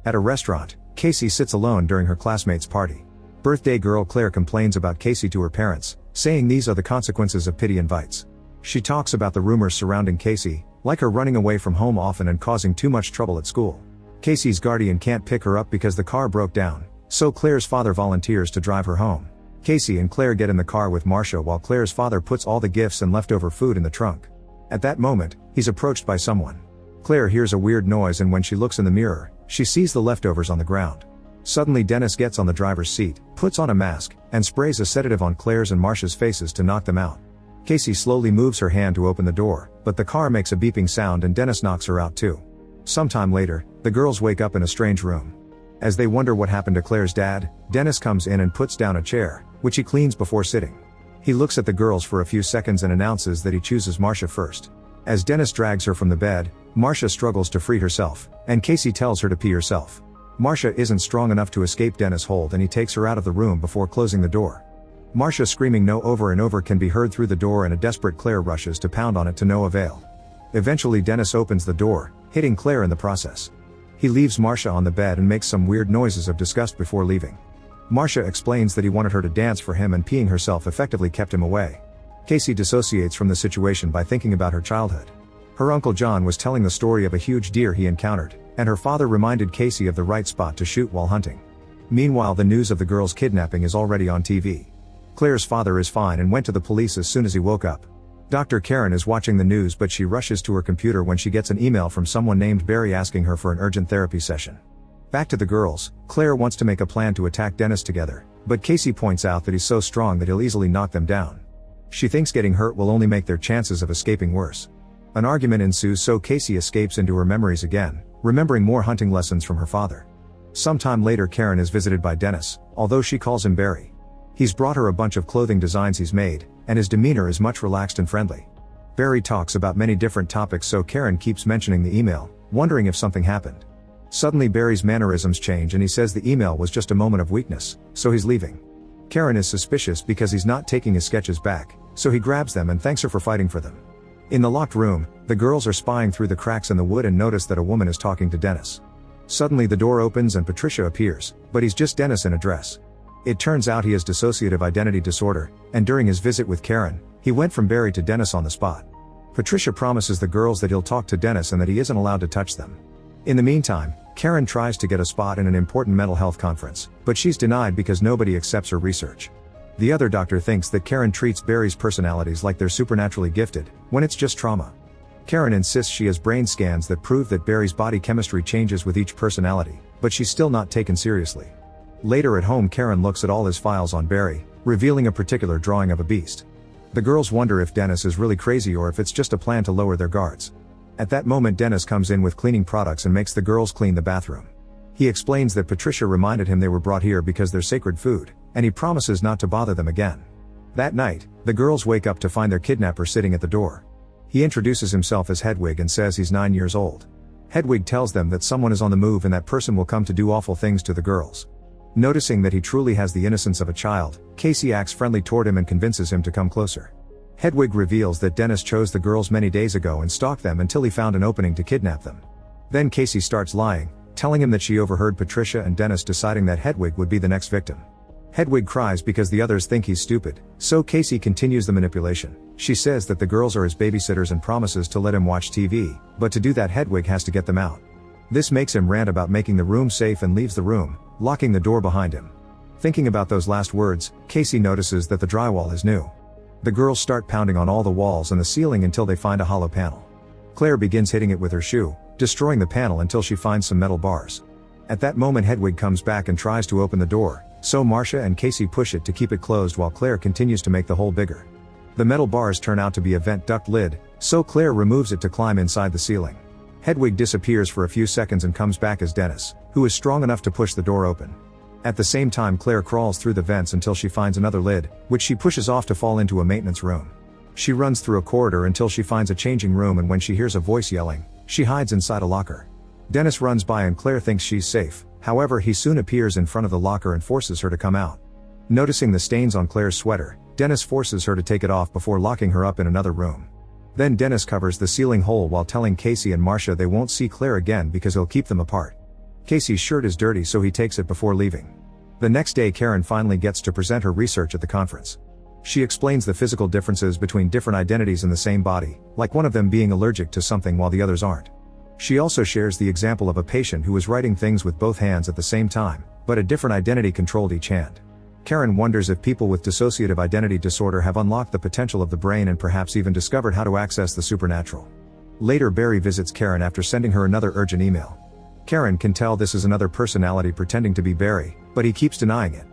At a restaurant, Casey sits alone during her classmate's party. Birthday girl Claire complains about Casey to her parents, saying these are the consequences of pity invites. She talks about the rumors surrounding Casey, like her running away from home often and causing too much trouble at school. Casey's guardian can't pick her up because the car broke down, so Claire's father volunteers to drive her home. Casey and Claire get in the car with Marcia while Claire's father puts all the gifts and leftover food in the trunk. At that moment, he's approached by someone. Claire hears a weird noise and when she looks in the mirror, she sees the leftovers on the ground. Suddenly Dennis gets on the driver's seat, puts on a mask, and sprays a sedative on Claire's and Marcia's faces to knock them out. Casey slowly moves her hand to open the door, but the car makes a beeping sound and Dennis knocks her out too. Sometime later, the girls wake up in a strange room. As they wonder what happened to Claire's dad, Dennis comes in and puts down a chair, which he cleans before sitting. He looks at the girls for a few seconds and announces that he chooses Marcia first. As Dennis drags her from the bed, Marcia struggles to free herself, and Casey tells her to pee herself. Marcia isn't strong enough to escape Dennis' hold and he takes her out of the room before closing the door. Marcia screaming no over and over can be heard through the door and a desperate Claire rushes to pound on it to no avail. Eventually Dennis opens the door, hitting Claire in the process. He leaves Marcia on the bed and makes some weird noises of disgust before leaving. Marcia explains that he wanted her to dance for him and peeing herself effectively kept him away. Casey dissociates from the situation by thinking about her childhood. Her Uncle John was telling the story of a huge deer he encountered, and her father reminded Casey of the right spot to shoot while hunting. Meanwhile, the news of the girl's kidnapping is already on TV. Claire's father is fine and went to the police as soon as he woke up. Dr. Karen is watching the news but she rushes to her computer when she gets an email from someone named Barry asking her for an urgent therapy session. Back to the girls, Claire wants to make a plan to attack Dennis together, but Casey points out that he's so strong that he'll easily knock them down. She thinks getting hurt will only make their chances of escaping worse. An argument ensues so Casey escapes into her memories again, remembering more hunting lessons from her father. Sometime later Karen is visited by Dennis, although she calls him Barry. He's brought her a bunch of clothing designs he's made, and his demeanor is much relaxed and friendly. Barry talks about many different topics so Karen keeps mentioning the email, wondering if something happened. Suddenly Barry's mannerisms change and he says the email was just a moment of weakness, so he's leaving. Karen is suspicious because he's not taking his sketches back, so he grabs them and thanks her for fighting for them. In the locked room, the girls are spying through the cracks in the wood and notice that a woman is talking to Dennis. Suddenly the door opens and Patricia appears, but he's just Dennis in a dress. It turns out he has dissociative identity disorder, and during his visit with Karen, he went from Barry to Dennis on the spot. Patricia promises the girls that he'll talk to Dennis and that he isn't allowed to touch them. In the meantime, Karen tries to get a spot in an important mental health conference, but she's denied because nobody accepts her research. The other doctor thinks that Karen treats Barry's personalities like they're supernaturally gifted, when it's just trauma. Karen insists she has brain scans that prove that Barry's body chemistry changes with each personality, but she's still not taken seriously. Later at home Karen looks at all his files on Barry, revealing a particular drawing of a beast. The girls wonder if Dennis is really crazy or if it's just a plan to lower their guards. At that moment Dennis comes in with cleaning products and makes the girls clean the bathroom. He explains that Patricia reminded him they were brought here because they're sacred food, and he promises not to bother them again. That night, the girls wake up to find their kidnapper sitting at the door. He introduces himself as Hedwig and says he's 9 years old. Hedwig tells them that someone is on the move and that person will come to do awful things to the girls. Noticing that he truly has the innocence of a child, Casey acts friendly toward him and convinces him to come closer. Hedwig reveals that Dennis chose the girls many days ago and stalked them until he found an opening to kidnap them. Then Casey starts lying, telling him that she overheard Patricia and Dennis deciding that Hedwig would be the next victim. Hedwig cries because the others think he's stupid, so Casey continues the manipulation. She says that the girls are his babysitters and promises to let him watch TV, but to do that Hedwig has to get them out. This makes him rant about making the room safe and leaves the room, locking the door behind him. Thinking about those last words, Casey notices that the drywall is new. The girls start pounding on all the walls and the ceiling until they find a hollow panel. Claire begins hitting it with her shoe, destroying the panel until she finds some metal bars. At that moment Hedwig comes back and tries to open the door, so Marcia and Casey push it to keep it closed while Claire continues to make the hole bigger. The metal bars turn out to be a vent duct lid, so Claire removes it to climb inside the ceiling. Hedwig disappears for a few seconds and comes back as Dennis, who is strong enough to push the door open. At the same time Claire crawls through the vents until she finds another lid, which she pushes off to fall into a maintenance room. She runs through a corridor until she finds a changing room and when she hears a voice yelling, she hides inside a locker. Dennis runs by and Claire thinks she's safe, however he soon appears in front of the locker and forces her to come out. Noticing the stains on Claire's sweater, Dennis forces her to take it off before locking her up in another room. Then Dennis covers the ceiling hole while telling Casey and Marcia they won't see Claire again because he'll keep them apart. Casey's shirt is dirty, so he takes it before leaving. The next day Karen finally gets to present her research at the conference. She explains the physical differences between different identities in the same body, like one of them being allergic to something while the others aren't. She also shares the example of a patient who was writing things with both hands at the same time, but a different identity controlled each hand. Karen wonders if people with dissociative identity disorder have unlocked the potential of the brain and perhaps even discovered how to access the supernatural. Later Barry visits Karen after sending her another urgent email. Karen can tell this is another personality pretending to be Barry, but he keeps denying it.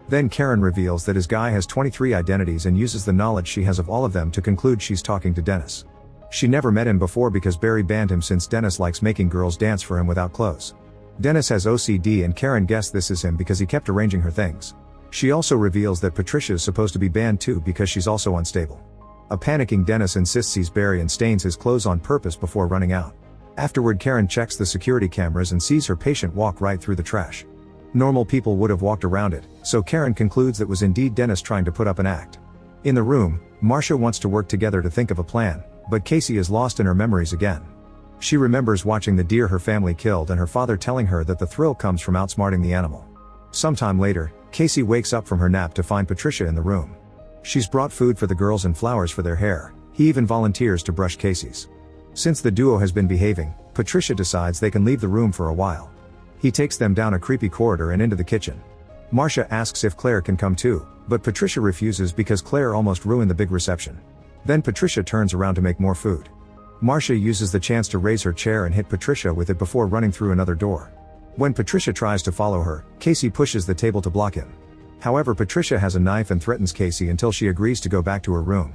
Then Karen reveals that his guy has 23 identities and uses the knowledge she has of all of them to conclude she's talking to Dennis. She never met him before because Barry banned him since Dennis likes making girls dance for him without clothes. Dennis has OCD and Karen guessed this is him because he kept arranging her things. She also reveals that Patricia is supposed to be banned too because she's also unstable. A panicking Dennis insists he's Barry and stains his clothes on purpose before running out. Afterward Karen checks the security cameras and sees her patient walk right through the trash. Normal people would have walked around it, so Karen concludes that was indeed Dennis trying to put up an act. In the room, Marcia wants to work together to think of a plan, but Casey is lost in her memories again. She remembers watching the deer her family killed and her father telling her that the thrill comes from outsmarting the animal. Sometime later, Casey wakes up from her nap to find Patricia in the room. She's brought food for the girls and flowers for their hair. He even volunteers to brush Casey's. Since the duo has been behaving, Patricia decides they can leave the room for a while. He takes them down a creepy corridor and into the kitchen. Marcia asks if Claire can come too, but Patricia refuses because Claire almost ruined the big reception. Then Patricia turns around to make more food. Marcia uses the chance to raise her chair and hit Patricia with it before running through another door. When Patricia tries to follow her, Casey pushes the table to block him. However, Patricia has a knife and threatens Casey until she agrees to go back to her room.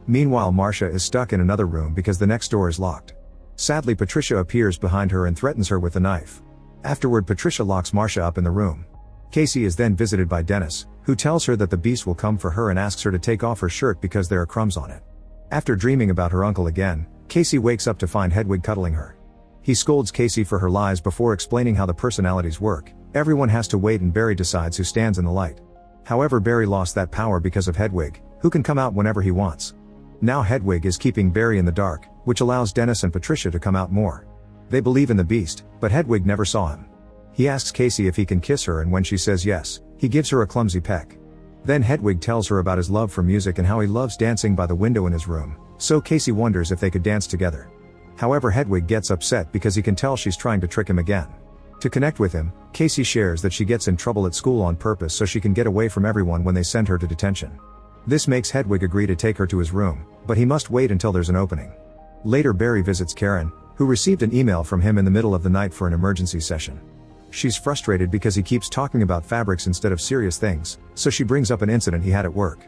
Meanwhile, Marcia is stuck in another room because the next door is locked. Sadly, Patricia appears behind her and threatens her with a knife. Afterward, Patricia locks Marcia up in the room. Casey is then visited by Dennis, who tells her that the beast will come for her and asks her to take off her shirt because there are crumbs on it. After dreaming about her uncle again, Casey wakes up to find Hedwig cuddling her. He scolds Casey for her lies before explaining how the personalities work. Everyone has to wait and Barry decides who stands in the light. However, Barry lost that power because of Hedwig, who can come out whenever he wants. Now Hedwig is keeping Barry in the dark, which allows Dennis and Patricia to come out more. They believe in the beast, but Hedwig never saw him. He asks Casey if he can kiss her and when she says yes, he gives her a clumsy peck. Then Hedwig tells her about his love for music and how he loves dancing by the window in his room, so Casey wonders if they could dance together. However, Hedwig gets upset because he can tell she's trying to trick him again. To connect with him, Casey shares that she gets in trouble at school on purpose so she can get away from everyone when they send her to detention. This makes Hedwig agree to take her to his room, but he must wait until there's an opening. Later, Barry visits Karen, who received an email from him in the middle of the night for an emergency session. She's frustrated because he keeps talking about fabrics instead of serious things, so she brings up an incident he had at work.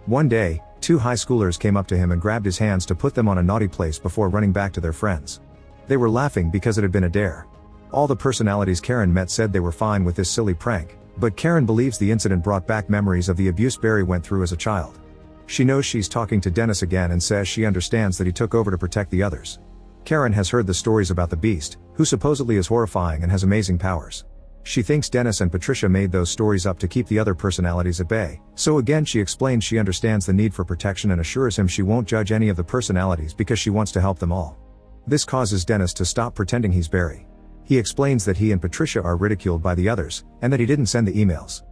One day, 2 high schoolers came up to him and grabbed his hands to put them on a naughty place before running back to their friends. They were laughing because it had been a dare. All the personalities Karen met said they were fine with this silly prank, but Karen believes the incident brought back memories of the abuse Barry went through as a child. She knows she's talking to Dennis again and says she understands that he took over to protect the others. Karen has heard the stories about the beast, who supposedly is horrifying and has amazing powers. She thinks Dennis and Patricia made those stories up to keep the other personalities at bay, so again she explains she understands the need for protection and assures him she won't judge any of the personalities because she wants to help them all. This causes Dennis to stop pretending he's Barry. He explains that he and Patricia are ridiculed by the others, and that he didn't send the emails.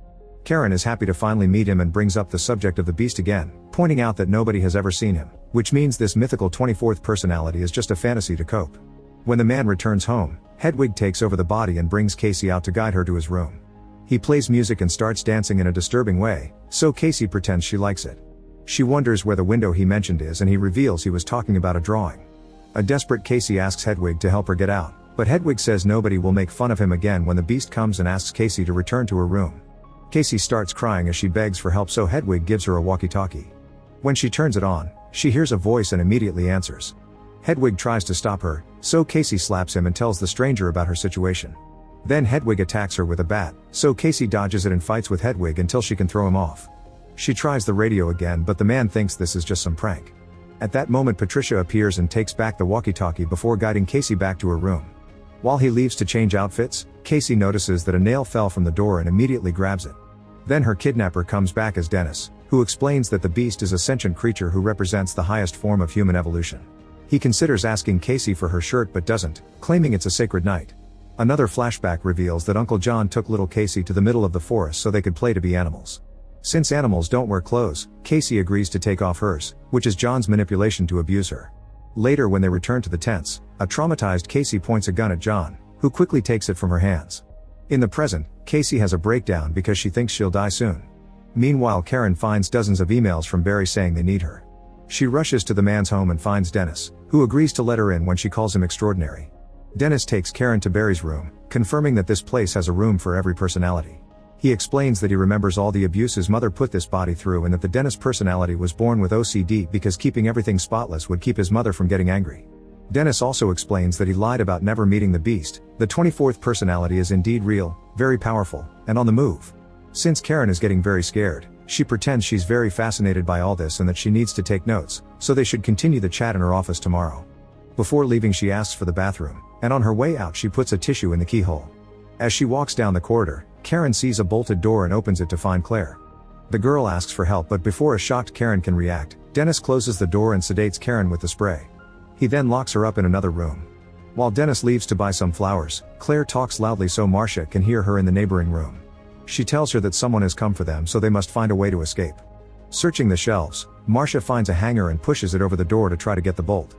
Karen is happy to finally meet him and brings up the subject of the beast again, pointing out that nobody has ever seen him, which means this mythical 24th personality is just a fantasy to cope. When the man returns home, Hedwig takes over the body and brings Casey out to guide her to his room. He plays music and starts dancing in a disturbing way, so Casey pretends she likes it. She wonders where the window he mentioned is and he reveals he was talking about a drawing. A desperate Casey asks Hedwig to help her get out, but Hedwig says nobody will make fun of him again when the beast comes and asks Casey to return to her room. Casey starts crying as she begs for help, so Hedwig gives her a walkie-talkie. When she turns it on, she hears a voice and immediately answers. Hedwig tries to stop her, so Casey slaps him and tells the stranger about her situation. Then Hedwig attacks her with a bat, so Casey dodges it and fights with Hedwig until she can throw him off. She tries the radio again, but the man thinks this is just some prank. At that moment, Patricia appears and takes back the walkie-talkie before guiding Casey back to her room. While he leaves to change outfits, Casey notices that a nail fell from the door and immediately grabs it. Then her kidnapper comes back as Dennis, who explains that the beast is a sentient creature who represents the highest form of human evolution. He considers asking Casey for her shirt but doesn't, claiming it's a sacred night. Another flashback reveals that Uncle John took little Casey to the middle of the forest so they could play to be animals. Since animals don't wear clothes, Casey agrees to take off hers, which is John's manipulation to abuse her. Later when they return to the tents, a traumatized Casey points a gun at John, who quickly takes it from her hands. In the present, Casey has a breakdown because she thinks she'll die soon. Meanwhile, Karen finds dozens of emails from Barry saying they need her. She rushes to the man's home and finds Dennis, who agrees to let her in when she calls him extraordinary. Dennis takes Karen to Barry's room, confirming that this place has a room for every personality. He explains that he remembers all the abuse his mother put this body through and that the Dennis personality was born with OCD because keeping everything spotless would keep his mother from getting angry. Dennis also explains that he lied about never meeting the Beast. The 24th personality is indeed real, very powerful, and on the move. Since Karen is getting very scared, she pretends she's very fascinated by all this and that she needs to take notes, so they should continue the chat in her office tomorrow. Before leaving, she asks for the bathroom, and on her way out she puts a tissue in the keyhole. As she walks down the corridor, Karen sees a bolted door and opens it to find Claire. The girl asks for help, but before a shocked Karen can react, Dennis closes the door and sedates Karen with the spray. He then locks her up in another room. While Dennis leaves to buy some flowers, Claire talks loudly so Marcia can hear her in the neighboring room. She tells her that someone has come for them, so they must find a way to escape. Searching the shelves, Marcia finds a hanger and pushes it over the door to try to get the bolt.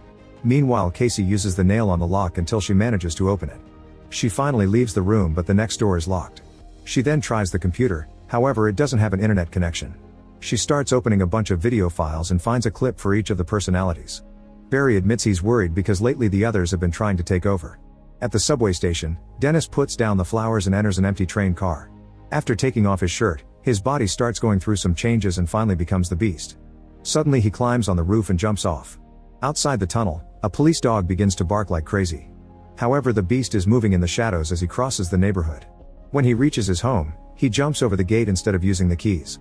Meanwhile, Casey uses the nail on the lock until she manages to open it. She finally leaves the room, but the next door is locked. She then tries the computer, however it doesn't have an internet connection. She starts opening a bunch of video files and finds a clip for each of the personalities. Barry admits he's worried because lately the others have been trying to take over. At the subway station, Dennis puts down the flowers and enters an empty train car. After taking off his shirt, his body starts going through some changes and finally becomes the Beast. Suddenly he climbs on the roof and jumps off. Outside the tunnel, a police dog begins to bark like crazy. However, the Beast is moving in the shadows as he crosses the neighborhood. When he reaches his home, he jumps over the gate instead of using the keys.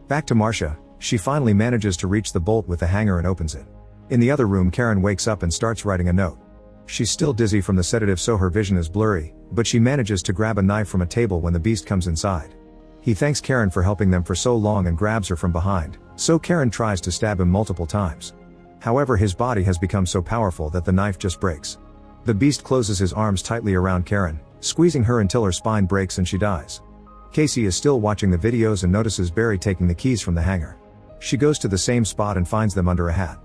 Back to Marcia, she finally manages to reach the bolt with the hanger and opens it. In the other room, Karen wakes up and starts writing a note. She's still dizzy from the sedative, so her vision is blurry, but she manages to grab a knife from a table when the Beast comes inside. He thanks Karen for helping them for so long and grabs her from behind, so Karen tries to stab him multiple times. However, his body has become so powerful that the knife just breaks. The Beast closes his arms tightly around Karen, squeezing her until her spine breaks and she dies. Casey is still watching the videos and notices Barry taking the keys from the hanger. She goes to the same spot and finds them under a hat.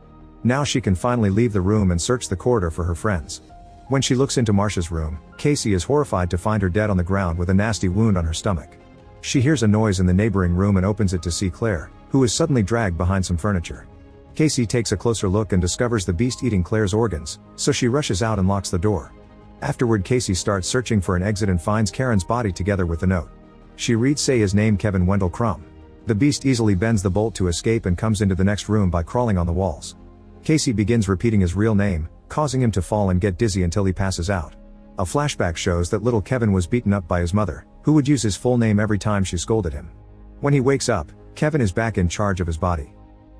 Now she can finally leave the room and search the corridor for her friends. When she looks into Marcia's room, Casey is horrified to find her dead on the ground with a nasty wound on her stomach. She hears a noise in the neighboring room and opens it to see Claire, who is suddenly dragged behind some furniture. Casey takes a closer look and discovers the Beast eating Claire's organs, so she rushes out and locks the door. Afterward, Casey starts searching for an exit and finds Karen's body together with the note. She reads say his name Kevin Wendell Crumb. The Beast easily bends the bolt to escape and comes into the next room by crawling on the walls. Casey begins repeating his real name, causing him to fall and get dizzy until he passes out. A flashback shows that little Kevin was beaten up by his mother, who would use his full name every time she scolded him. When he wakes up, Kevin is back in charge of his body.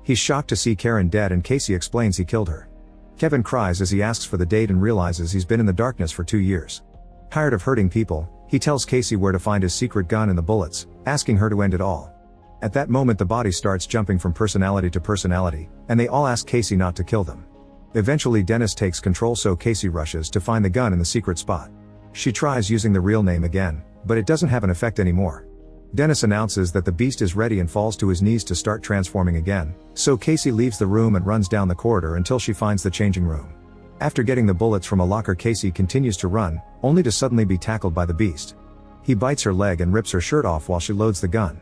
He's shocked to see Karen dead and Casey explains he killed her. Kevin cries as he asks for the date and realizes he's been in the darkness for 2 years. Tired of hurting people, he tells Casey where to find his secret gun and the bullets, asking her to end it all. At that moment, the body starts jumping from personality to personality, and they all ask Casey not to kill them. Eventually Dennis takes control, so Casey rushes to find the gun in the secret spot. She tries using the real name again, but it doesn't have an effect anymore. Dennis announces that the Beast is ready and falls to his knees to start transforming again, so Casey leaves the room and runs down the corridor until she finds the changing room. After getting the bullets from a locker, Casey continues to run, only to suddenly be tackled by the Beast. He bites her leg and rips her shirt off while she loads the gun.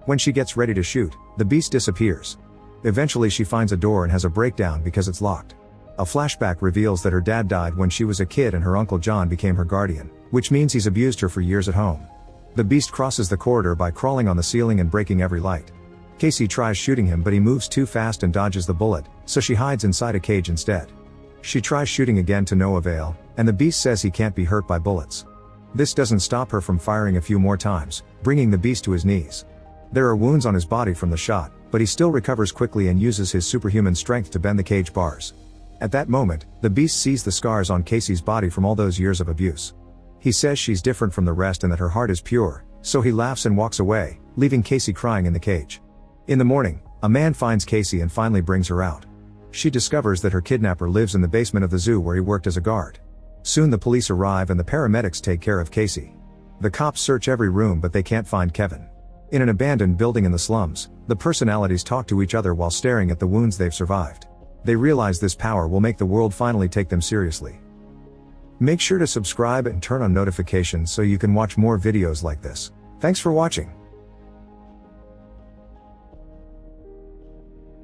When she gets ready to shoot, the Beast disappears. Eventually she finds a door and has a breakdown because it's locked. A flashback reveals that her dad died when she was a kid and her Uncle John became her guardian, which means he's abused her for years at home. The Beast crosses the corridor by crawling on the ceiling and breaking every light. Casey tries shooting him, but he moves too fast and dodges the bullet, so she hides inside a cage instead. She tries shooting again to no avail, and the Beast says he can't be hurt by bullets. This doesn't stop her from firing a few more times, bringing the Beast to his knees. There are wounds on his body from the shot, but he still recovers quickly and uses his superhuman strength to bend the cage bars. At that moment, the Beast sees the scars on Casey's body from all those years of abuse. He says she's different from the rest and that her heart is pure, so he laughs and walks away, leaving Casey crying in the cage. In the morning, a man finds Casey and finally brings her out. She discovers that her kidnapper lives in the basement of the zoo where he worked as a guard. Soon the police arrive and the paramedics take care of Casey. The cops search every room but they can't find Kevin. In an abandoned building in the slums, the personalities talk to each other while staring at the wounds they've survived. They realize this power will make the world finally take them seriously. Make sure to subscribe and turn on notifications so you can watch more videos like this. Thanks for watching.